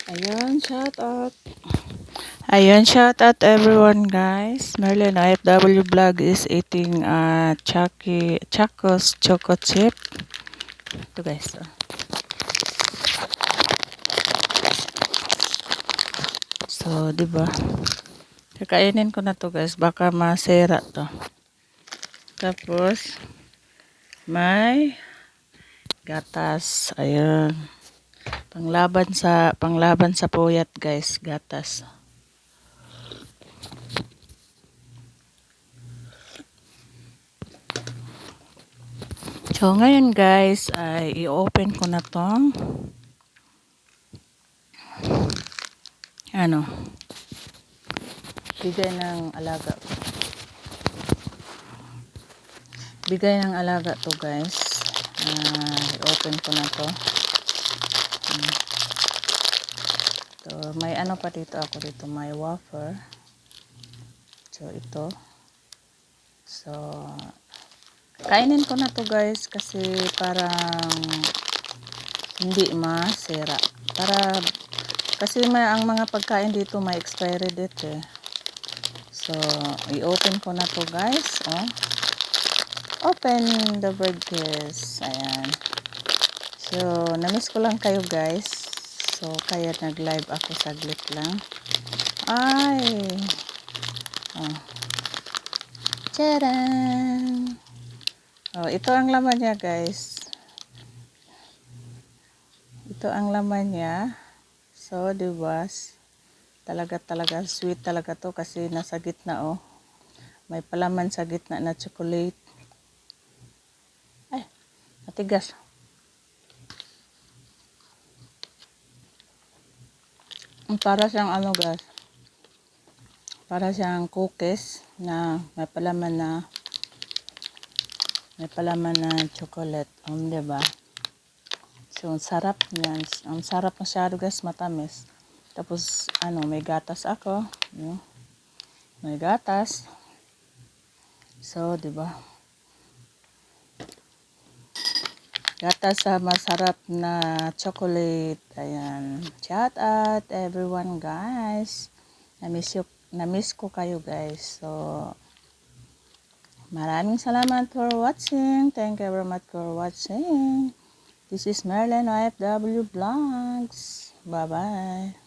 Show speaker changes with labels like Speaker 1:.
Speaker 1: Ayun, shout out. Ayun, shout out everyone guys. Merlin IFW vlog is eating Chacos choco chip. Ito guys. So, 'di ba? Kakainin ko na to guys, baka masira to. Tapos may gatas. Ayun. Panglaban sa puyat guys, gatas. So, ngayon guys, ay i-open ko na tong bigay ng alaga. Bigay ng alaga to guys. I-open ko na to. So, may pa dito ako dito. May wafer. So, ito. So, kainin ko na to guys kasi parang hindi masira. Kasi ang mga pagkain dito may expiry date eh. So, i-open ko na to guys. Open the bird case. Ayan. So, namiss ko lang kayo guys. So, kaya nag-live ako saglit lang. Ay! Tcharan! Ito ang laman niya guys. Ito ang laman niya. So, diba? Talaga sweet talaga to kasi nasa gitna may palaman sa gitna na chocolate. Ay, matigas. Para siyang guys. Para siyang cookies na may palaman na chocolate. Diba? So, ang sarap niyan. Ang sarap masyado guys, matamis. Tapos, may gatas ako. May gatas. So, diba? Gatas sa masarap na chocolate. Ayan. Shout out everyone guys. Namiss ko kayo guys. So, maraming salamat for watching. Thank you very much for watching. This is Merlin IFW Vlogs. Bye-bye.